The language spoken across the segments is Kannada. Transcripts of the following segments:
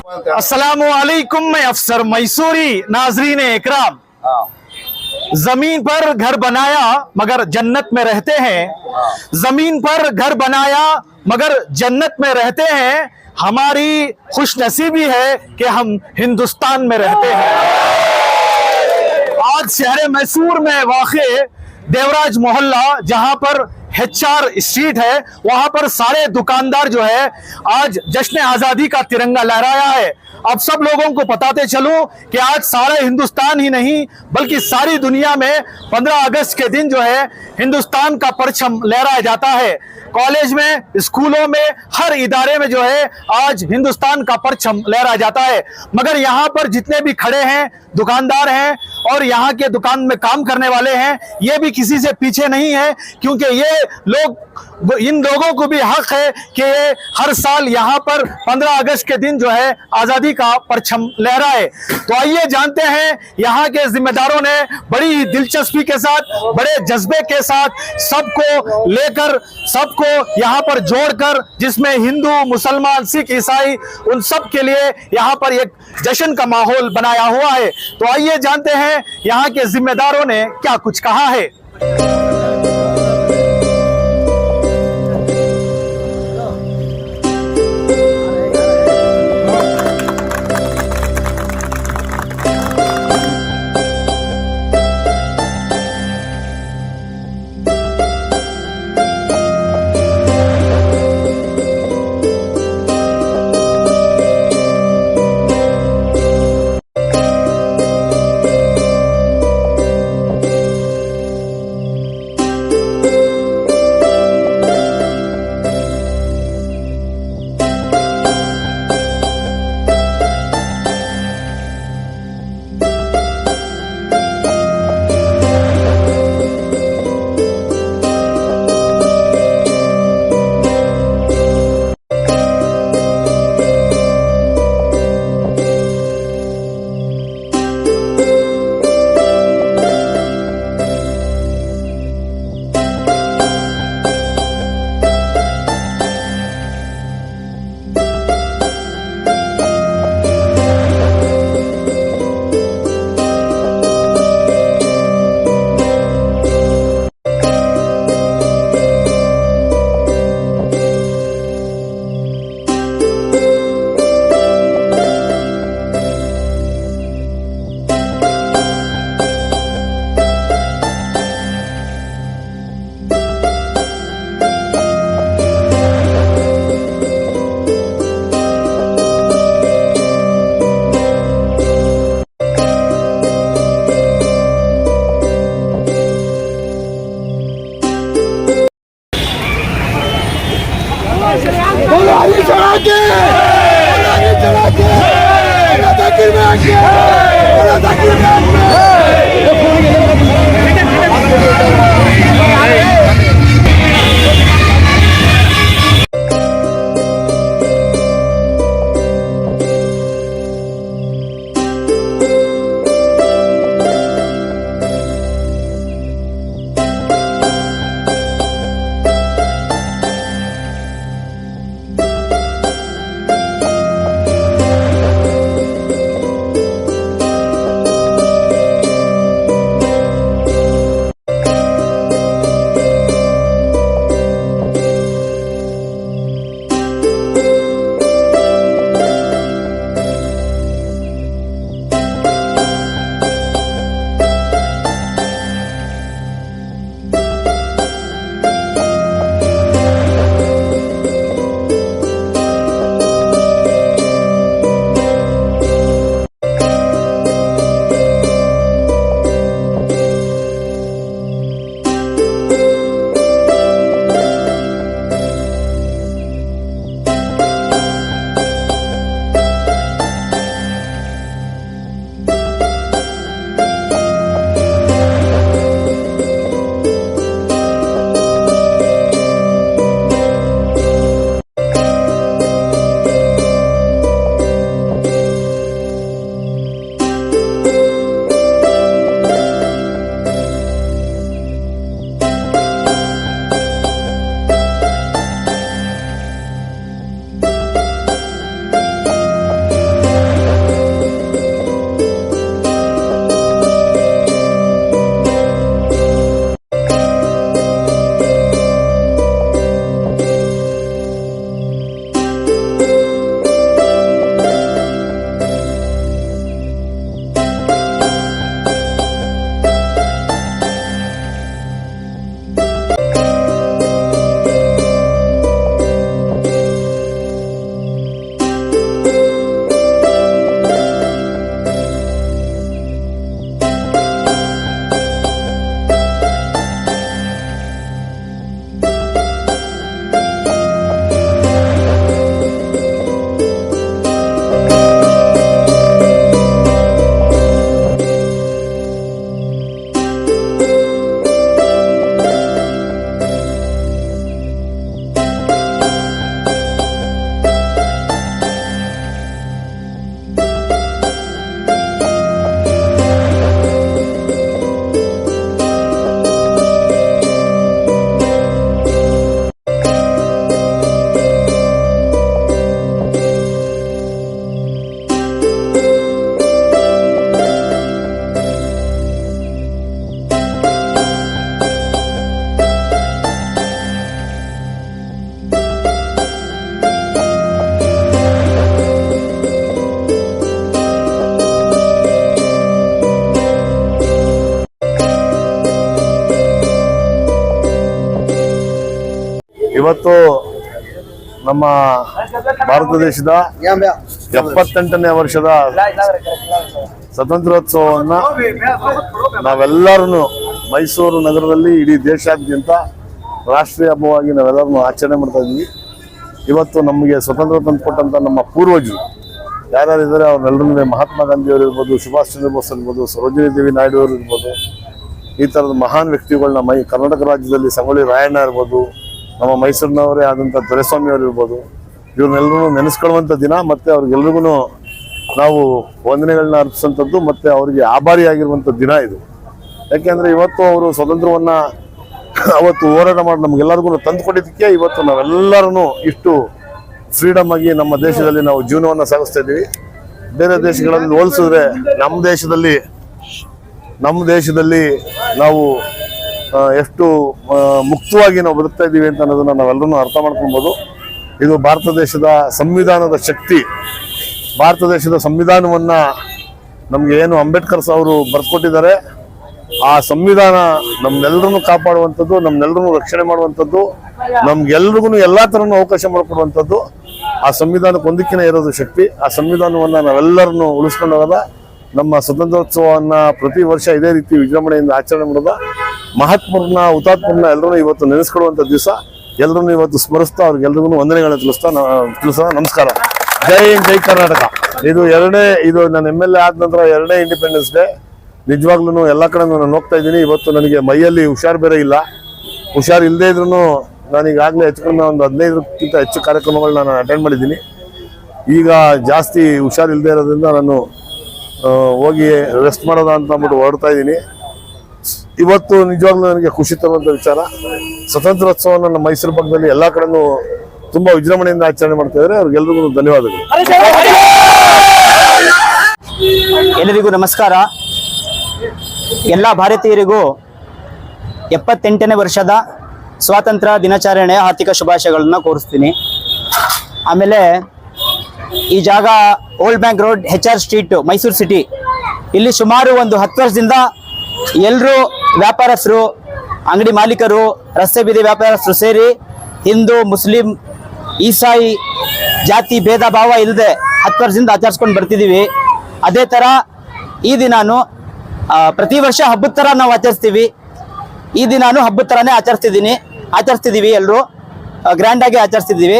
अस्सलामु अलैकुम, मैं अफसर मैसूरी। नाजरीन इकराम, जमीन पर घर बनाया मगर जन्नत में रहते हैं। जमीन पर घर बनाया मगर जन्नत में रहते हैं। हमारी खुशनसीबी है कि हम हिंदुस्तान में रहते हैं। आज शहर मैसूर में वाक़े देवराज मोहल्ला, जहां पर HR स्ट्रीट है, वहां पर सारे दुकानदार जो है आज जश्न आजादी का तिरंगा लहराया है। अब सब लोगों को बताते चलूं कि आज सारे हिंदुस्तान ही नहीं बल्कि सारी दुनिया में 15 अगस्त के दिन जो है हिंदुस्तान का परचम लहराया जाता है। कॉलेज में, स्कूलों में, हर इदारे में जो है आज हिंदुस्तान का परचम लहराया जाता है। मगर यहाँ पर जितने भी खड़े हैं दुकानदार हैं और यहाँ के दुकान में काम करने वाले हैं, ये भी किसी से पीछे नहीं है, क्योंकि ये लोग, इन लोगों को भी हक है कि ये हर साल यहाँ पर 15 अगस्त के दिन जो है आज़ादी का परचम लहराए। तो आइए जानते हैं यहाँ के जिम्मेदारों ने बड़ी ही दिलचस्पी के साथ, बड़े जज्बे के साथ सबको लेकर, सबको यहाँ पर जोड़कर, जिसमें हिंदू, मुसलमान, सिख, ईसाई, उन सब के लिए यहाँ पर एक जश्न का माहौल बनाया हुआ है। तो आइए जानते हैं यहाँ के जिम्मेदारों ने क्या कुछ कहा है। ಇವತ್ತು ನಮ್ಮ ಭಾರತ ದೇಶದ 78ನೇ ವರ್ಷದ ಸ್ವಾತಂತ್ರ್ಯೋತ್ಸವವನ್ನು ನಾವೆಲ್ಲರೂ ಮೈಸೂರು ನಗರದಲ್ಲಿ ಇಡೀ ದೇಶಾದ್ಯಂತ ರಾಷ್ಟ್ರೀಯ ಹಬ್ಬವಾಗಿ ನಾವೆಲ್ಲರೂ ಆಚರಣೆ ಮಾಡ್ತಾ ಇದ್ವಿ. ಇವತ್ತು ನಮಗೆ ಸ್ವತಂತ್ರ ತಂದುಕೊಟ್ಟಂಥ ನಮ್ಮ ಪೂರ್ವಜರು ಯಾರ್ಯಾರಿದ್ದಾರೆ ಅವ್ರನ್ನೆಲ್ಲರೂ ಮಹಾತ್ಮ ಗಾಂಧಿಯವರು ಇರ್ಬೋದು, ಸುಭಾಷ್ ಚಂದ್ರ ಬೋಸ್ ಇರ್ಬೋದು, ಸರೋಜಿನಿ ದೇವಿ ನಾಯ್ಡು ಅವರು ಇರ್ಬೋದು, ಈ ಥರದ ಮಹಾನ್ ವ್ಯಕ್ತಿಗಳನ್ನ ಕರ್ನಾಟಕ ರಾಜ್ಯದಲ್ಲಿ ಸಂಗೊಳ್ಳಿ ರಾಯಣ್ಣ ಇರ್ಬೋದು, ನಮ್ಮ ಮೈಸೂರಿನವರೇ ಆದಂಥ ದೊರೆಸ್ವಾಮಿ ಅವರು ಇರ್ಬೋದು, ಇವ್ರನ್ನೆಲ್ಲರೂ ನೆನೆಸ್ಕೊಳ್ಳುವಂಥ ದಿನ. ಮತ್ತು ಅವ್ರಿಗೆಲ್ರಿಗೂ ನಾವು ವಂದನೆಗಳನ್ನ ಅರ್ಪಿಸುವಂಥದ್ದು ಮತ್ತು ಅವರಿಗೆ ಆಭಾರಿಯಾಗಿರುವಂಥ ದಿನ ಇದು. ಯಾಕೆಂದರೆ ಇವತ್ತು ಅವರು ಸ್ವತಂತ್ರವನ್ನು ಅವತ್ತು ಹೋರಾಟ ಮಾಡಿ ನಮಗೆಲ್ಲರಿಗೂ ತಂದುಕೊಟ್ಟಿದ್ದಕ್ಕೆ ಇವತ್ತು ನಾವೆಲ್ಲರೂ ಇಷ್ಟು ಫ್ರೀಡಮ್ ಆಗಿ ನಮ್ಮ ದೇಶದಲ್ಲಿ ನಾವು ಜೀವನವನ್ನು ಸಾಗಿಸ್ತಾ ಇದ್ದೀವಿ. ಬೇರೆ ದೇಶಗಳಲ್ಲಿ ಹೋಲಿಸಿದ್ರೆ ನಮ್ಮ ದೇಶದಲ್ಲಿ ನಾವು ಎಷ್ಟು ಮುಕ್ತವಾಗಿ ನಾವು ಬದುಕ್ತಾ ಇದ್ದೀವಿ ಅಂತ ಅನ್ನೋದನ್ನ ನಾವೆಲ್ಲರೂ ಅರ್ಥ ಮಾಡ್ಕೊಬೋದು. ಇದು ಭಾರತ ದೇಶದ ಸಂವಿಧಾನದ ಶಕ್ತಿ. ಭಾರತ ದೇಶದ ಸಂವಿಧಾನವನ್ನು ನಮಗೆ ಏನು ಅಂಬೇಡ್ಕರ್ ಅವರು ಬರ್ಕೊಟ್ಟಿದ್ದಾರೆ, ಆ ಸಂವಿಧಾನ ನಮ್ನೆಲ್ಲರನ್ನು ಕಾಪಾಡುವಂಥದ್ದು, ನಮ್ನೆಲ್ಲರನ್ನು ರಕ್ಷಣೆ ಮಾಡುವಂಥದ್ದು, ನಮ್ಗೆಲ್ರಿಗೂ ಎಲ್ಲ ಥರನೂ ಅವಕಾಶ ಮಾಡಿಕೊಡುವಂಥದ್ದು ಆ ಸಂವಿಧಾನಕ್ಕೆ ಒಂದಕ್ಕಿಂತ ಇರೋದು ಶಕ್ತಿ. ಆ ಸಂವಿಧಾನವನ್ನು ನಾವೆಲ್ಲರನ್ನು ಉಳಿಸ್ಕೊಂಡು ಹೋಗೋದ, ನಮ್ಮ ಸ್ವತಂತ್ರೋತ್ಸವವನ್ನು ಪ್ರತಿ ವರ್ಷ ಇದೇ ರೀತಿ ವಿಜೃಂಭಣೆಯಿಂದ ಆಚರಣೆ ಮಾಡೋದ, ಮಹಾತ್ಮರನ್ನ ಹುತಾತ್ಮರನ್ನ ಎಲ್ಲರೂ ಇವತ್ತು ನೆನೆಸ್ಕೊಳ್ಳುವಂಥ ದಿವಸ. ಎಲ್ಲರೂ ಇವತ್ತು ಸ್ಮರಿಸ್ತಾ ಅವ್ರಿಗೆಲ್ರಿಗೂ ವಂದನೆಗಳನ್ನ ತಿಳಿಸೋಣ. ನಮಸ್ಕಾರ. ಜೈ ಹಿಂದ್, ಜೈ ಕರ್ನಾಟಕ. ಇದು ನನ್ನ MLA ಆದ ನಂತರ 2ನೇ ಇಂಡಿಪೆಂಡೆನ್ಸ್ ಡೇ. ನಿಜವಾಗ್ಲೂ ಎಲ್ಲ ಕಡೆ ನಾನು ಹೋಗ್ತಾ ಇದ್ದೀನಿ. ಇವತ್ತು ನನಗೆ ಮೈಯಲ್ಲಿ ಹುಷಾರು ಬೇರೆ ಇಲ್ಲ. ಹುಷಾರು ಇಲ್ಲದೇ ಇದ್ರೂ ನಾನು ಈಗಾಗಲೇ ಹೆಚ್ಚು ಒಂದು 15ಕ್ಕಿಂತ ಹೆಚ್ಚು ಕಾರ್ಯಕ್ರಮಗಳನ್ನ ನಾನು ಅಟೆಂಡ್ ಮಾಡಿದ್ದೀನಿ. ಈಗ ಜಾಸ್ತಿ ಹುಷಾರಿಲ್ಲದೆ ಇರೋದ್ರಿಂದ ನಾನು ಹೋಗಿ ರೆಸ್ಟ್ ಮಾಡೋದ ಅಂತ ಅಂದ್ಬಿಟ್ಟು ಹೊರಡ್ತಾ ಇದ್ದೀನಿ. ಇವತ್ತು ನಿಜವಾಗ್ಲೂ ನನಗೆ ಖುಷಿ ತರುವಂಥ ವಿಚಾರ. ಸ್ವತಂತ್ರೋತ್ಸವವನ್ನು ನಮ್ಮ ಮೈಸೂರು ಭಾಗದಲ್ಲಿ ಎಲ್ಲ ಕಡೆನೂ ತುಂಬ ವಿಜೃಂಭಣೆಯಿಂದ ಆಚರಣೆ ಮಾಡ್ತಾ ಇದ್ದಾರೆ. ಅವ್ರಿಗೆಲ್ರಿಗೂ ಧನ್ಯವಾದಗಳು. ಎಲ್ಲರಿಗೂ ನಮಸ್ಕಾರ. ಎಲ್ಲ ಭಾರತೀಯರಿಗೂ 78ನೇ ವರ್ಷದ ಸ್ವಾತಂತ್ರ್ಯ ದಿನಾಚರಣೆಯ ಆರ್ಥಿಕ ಶುಭಾಶಯಗಳನ್ನ ಕೋರಿಸ್ತೀನಿ. ಆಮೇಲೆ ಈ ಜಾಗ old bank road, HR street, Mysuru city. ಇಲ್ಲಿ ಸುಮಾರು ಒಂದು 10 ವರ್ಷದಿಂದ ಎಲ್ಲರೂ ವ್ಯಾಪಾರಸ್ಥರು, ಅಂಗಡಿ ಮಾಲೀಕರು, ರಸ್ತೆ ಬೀದಿ ವ್ಯಾಪಾರಸ್ಥರು ಸೇರಿ ಹಿಂದೂ, ಮುಸ್ಲಿಂ, ಈಸಾಯಿ ಜಾತಿ ಭೇದ ಭಾವ ಇಲ್ಲದೆ 10 ವರ್ಷದಿಂದ ಆಚರಿಸ್ಕೊಂಡು ಬರ್ತಿದ್ದೀವಿ. ಅದೇ ಥರ ಈ ದಿನಾನು ಪ್ರತಿ ವರ್ಷ ಹಬ್ಬದ ಥರ ನಾವು ಆಚರಿಸ್ತೀವಿ. ಈ ದಿನಾನು ಹಬ್ಬದ ಥರನೇ ಆಚರಿಸ್ತಿದ್ದೀವಿ. ಎಲ್ಲರೂ ಗ್ರ್ಯಾಂಡಾಗಿ ಆಚರಿಸ್ತಿದ್ದೀವಿ.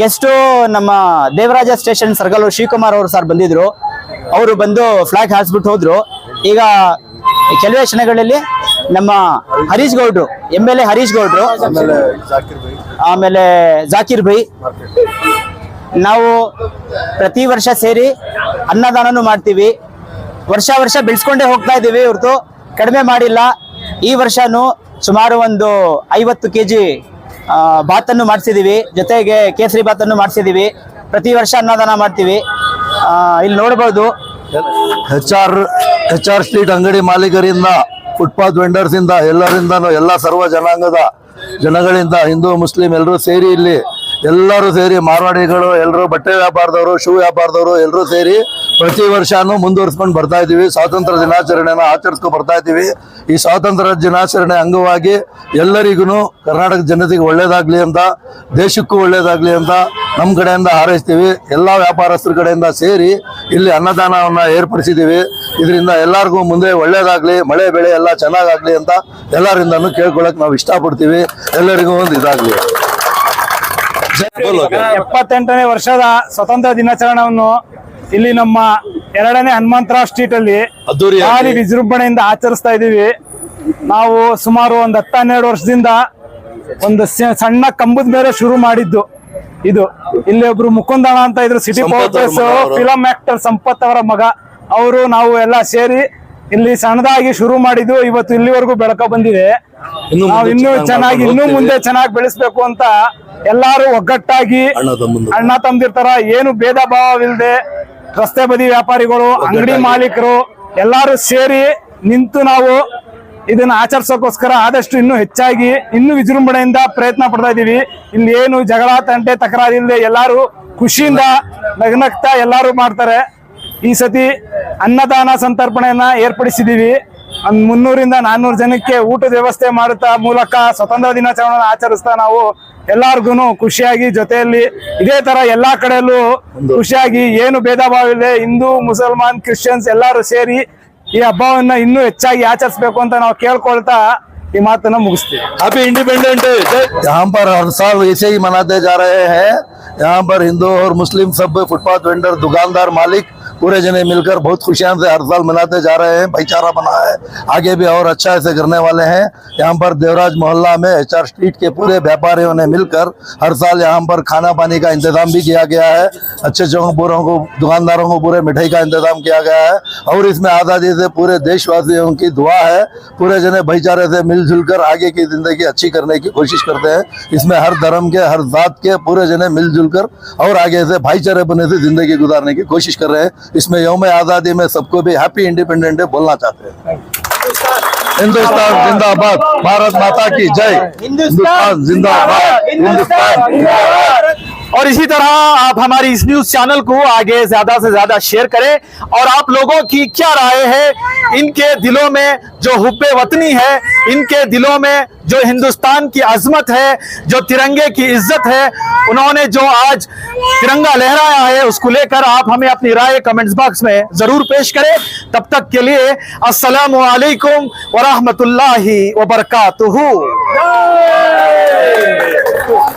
ಗೆಸ್ಟು ನಮ್ಮ ದೇವರಾಜ ಸ್ಟೇಷನ್ ಸರ್ಕಲ್ ಶಿವಕುಮಾರ್ ಅವರು ಸರ್ ಬಂದಿದ್ರು. ಅವರು ಬಂದು ಫ್ಲಾಗ್ ಹಾರಿಸ್ಬಿಟ್ಟು ಹೋದ್ರು. ಈಗ ಕೆಲವೇ ಕ್ಷಣಗಳಲ್ಲಿ ನಮ್ಮ ಹರೀಶ್ ಗೌಡ್ರು, MLA ಹರೀಶ್ ಗೌಡ್ರು, ಆಮೇಲೆ ಜಾಕೀರ್ ಭೈ, ನಾವು ಪ್ರತಿ ವರ್ಷ ಸೇರಿ ಅನ್ನದಾನನೂ ಮಾಡ್ತೀವಿ. ವರ್ಷ ಬೆಳೆಸ್ಕೊಂಡೇ ಹೋಗ್ತಾ ಇದ್ದೀವಿ ಹೊರತು ಕಡಿಮೆ ಮಾಡಿಲ್ಲ. ಈ ವರ್ಷನೂ ಸುಮಾರು ಒಂದು 50 kg ಭಾತನ್ನು ಮಾಡಿಸಿದ್ದೀವಿ. ಜೊತೆಗೆ ಕೇಸರಿ ಭಾತನ್ನು ಮಾಡಿಸಿದ್ದೀವಿ. ಪ್ರತಿ ವರ್ಷ ಅನ್ನದಾನ ಮಾಡ್ತೀವಿ. ಇಲ್ಲಿ ನೋಡ್ಬೋದು HR ಸ್ಟ್ರೀಟ್ ಅಂಗಡಿ ಮಾಲೀಕರಿಂದ, ಫುಟ್ಪಾತ್ ವೆಂಡರ್ಸ್ ಇಂದ, ಎಲ್ಲರಿಂದನೂ ಎಲ್ಲ ಸರ್ವ ಜನಾಂಗದ ಜನಗಳಿಂದ, ಹಿಂದೂ ಮುಸ್ಲಿಂ ಎಲ್ಲರೂ ಸೇರಿ ಇಲ್ಲಿ ಎಲ್ಲರೂ ಸೇರಿ ಮಾರ್ವಾಡಿಗಳು, ಎಲ್ಲರೂ ಬಟ್ಟೆ ವ್ಯಾಪಾರದವರು, ಶೂ ವ್ಯಾಪಾರದವರು ಎಲ್ಲರೂ ಸೇರಿ ಪ್ರತಿ ವರ್ಷನೂ ಮುಂದುವರಿಸ್ಕೊಂಡು ಬರ್ತಾ ಇದ್ದೀವಿ. ಸ್ವಾತಂತ್ರ್ಯ ದಿನಾಚರಣೆನ ಆಚರಿಸ್ಕೊಂಡು ಬರ್ತಾ ಇದ್ದೀವಿ. ಈ ಸ್ವಾತಂತ್ರ್ಯ ದಿನಾಚರಣೆ ಅಂಗವಾಗಿ ಎಲ್ಲರಿಗೂ ಕರ್ನಾಟಕ ಜನತೆಗೆ ಒಳ್ಳೇದಾಗ್ಲಿ ಅಂತ, ದೇಶಕ್ಕೂ ಒಳ್ಳೇದಾಗ್ಲಿ ಅಂತ ನಮ್ಮ ಕಡೆಯಿಂದ ಹಾರೈಸ್ತೀವಿ. ಎಲ್ಲ ವ್ಯಾಪಾರಸ್ಥರ ಕಡೆಯಿಂದ ಸೇರಿ ಇಲ್ಲಿ ಅನ್ನದಾನವನ್ನು ಏರ್ಪಡಿಸಿದ್ದೀವಿ. ಇದರಿಂದ ಎಲ್ಲರಿಗೂ ಮುಂದೆ ಒಳ್ಳೇದಾಗ್ಲಿ, ಮಳೆ ಬೆಳೆ ಎಲ್ಲ ಚೆನ್ನಾಗಾಗ್ಲಿ ಅಂತ ಎಲ್ಲರಿಂದನೂ ಕೇಳ್ಕೊಳಕ್ ನಾವು ಇಷ್ಟಪಡ್ತೀವಿ. ಎಲ್ಲರಿಗೂ ಒಂದು ಇದಾಗ್ಲಿ. 78ನೇ ವರ್ಷದ ಸ್ವಾತಂತ್ರ್ಯ ದಿನಾಚರಣೆಯನ್ನು ಇಲ್ಲಿ ನಮ್ಮ 2ನೇ ಹನುಮಂತರಾವ್ ಸ್ಟ್ರೀಟ್ ಅಲ್ಲಿ ಭಾರಿ ವಿಜೃಂಭಣೆಯಿಂದ ಆಚರಿಸ್ತಾ ಇದೀವಿ. ನಾವು ಸುಮಾರು ಒಂದು 10-12 ವರ್ಷದಿಂದ ಒಂದು ಸಣ್ಣ ಕಂಬದ ಮೇಲೆ ಶುರು ಮಾಡಿದ್ದು ಇದು. ಇಲ್ಲಿ ಒಬ್ರು ಮುಕುಂದಣ್ಣ ಅಂತ ಇದ್ರು, city powers film actor Sampath ಅವರ ಮಗ. ಅವರು ನಾವು ಎಲ್ಲ ಸೇರಿ ಇಲ್ಲಿ ಸಣ್ಣದಾಗಿ ಶುರು ಮಾಡಿದ್ದು. ಇವತ್ತು ಇಲ್ಲಿವರೆಗೂ ಬೆಳಕ ಬಂದಿದೆ. ನಾವು ಇನ್ನೂ ಮುಂದೆ ಚೆನ್ನಾಗಿ ಬೆಳೆಸ್ಬೇಕು ಅಂತ ಎಲ್ಲಾರು ಒಗ್ಗಟ್ಟಾಗಿ ಅಣ್ಣ ತಮ್ಮದಿರ್ತಾರ, ಏನು ಭೇದ ಭಾವವಿಲ್ಲದೆ ರಸ್ತೆ ಬದಿ ವ್ಯಾಪಾರಿಗಳು, ಅಂಗಡಿ ಮಾಲೀಕರು ಎಲ್ಲಾರು ಸೇರಿ ನಿಂತು ನಾವು ಇದನ್ನ ಆಚರಿಸೋಕೋಸ್ಕರ ಆದಷ್ಟು ಇನ್ನೂ ಹೆಚ್ಚಾಗಿ ಇನ್ನೂ ವಿಜೃಂಭಣೆಯಿಂದ ಪ್ರಯತ್ನ ಪಡ್ತಾ ಇದೀವಿ. ಇಲ್ಲಿ ಏನು ಜಗಳ ತಂಟೆ ತಕರಾರಿಲ್ಲದೆ ಎಲ್ಲಾರು ಖುಷಿಯಿಂದ ನಗ್ನಗ್ತಾ ಎಲ್ಲಾರು ಮಾಡ್ತಾರೆ. ಈ ಸತಿ ಅನ್ನದಾನ ಸಂತರ್ಪಣೆಯನ್ನ ಏರ್ಪಡಿಸಿದೀವಿ. ಒಂದ್ 300-400 ಜನಕ್ಕೆ ಊಟದ ವ್ಯವಸ್ಥೆ ಮಾಡುತ್ತಾ ಮೂಲಕ ಸ್ವತಂತ್ರ ದಿನಾಚರಣೆಯನ್ನು ಆಚರಿಸ್ತಾ ನಾವು ಎಲ್ಲಾರ್ಗು ಖುಷಿಯಾಗಿ ಜೊತೆಯಲ್ಲಿ ಇದೇ ತರ ಎಲ್ಲಾ ಕಡೆಯಲ್ಲೂ ಖುಷಿಯಾಗಿ ಏನು ಭೇದ ಭಾವ ಇದೆ, ಹಿಂದೂ ಮುಸಲ್ಮಾನ್ ಕ್ರಿಶ್ಚಿಯನ್ಸ್ ಎಲ್ಲರೂ ಸೇರಿ ಈ ಹಬ್ಬವನ್ನ ಇನ್ನೂ ಹೆಚ್ಚಾಗಿ ಆಚರಿಸಬೇಕು ಅಂತ ನಾವು ಕೇಳ್ಕೊಳ್ತಾ ಈ ಮಾತನ್ನ ಮುಗಿಸ್ತೀವಿ. Happy independence day. यहाँ पर हर साल ऐसे ही मनाते जा रहे हैं। यहाँ पर हिंदू और मुस्लिम सब फुटपाथ वेंडर, दुकानदार, मालिक पूरे जने मिलकर बहुत खुशियां से हर साल मनाते जा रहे हैं। भाईचारा बना है, आगे भी और अच्छा ऐसे करने वाले हैं। यहाँ पर देवराज मोहल्ला में HR स्ट्रीट के पूरे व्यापारियों ने मिलकर हर साल यहाँ पर खाना पानी का इंतजाम भी किया गया है। अच्छे चौकों को दुकानदारों को पूरे मिठाई का इंतजाम किया गया है और इसमें आज़ादी से पूरे देशवासियों की दुआ है। पूरे जने भाईचारे से मिलजुल कर आगे की जिंदगी अच्छी करने की कोशिश करते हैं। इसमें हर धर्म के, हर जात के पूरे जने मिलजुल कर और आगे से भाईचारे बने से जिंदगी गुजारने की कोशिश कर रहे हैं। इसमें यौम आज़ादी में सबको भी हैप्पी इंडिपेंडेंस डे बोलना चाहते हैं। हिंदुस्तान जिंदाबाद, भारत माता की जय। हिंदुस्तान जिंदाबाद, हिंदुस्तान जिंदाबाद। और इसी तरह आप हमारी इस न्यूज चैनल को आगे ज्यादा से ज्यादा शेयर करें और आप लोगों की क्या राय है, इनके दिलों में जो हुब्बे वतनी है, इनके दिलों में जो हिंदुस्तान की अजमत है, जो तिरंगे की इज्जत है, उन्होंने जो आज तिरंगा लहराया है, उसको लेकर आप हमें अपनी राय कमेंट्स बॉक्स में जरूर पेश करें। तब तक के लिए अस्सलामु अलैकुम व रहमतुल्लाहि व बरकातुहू।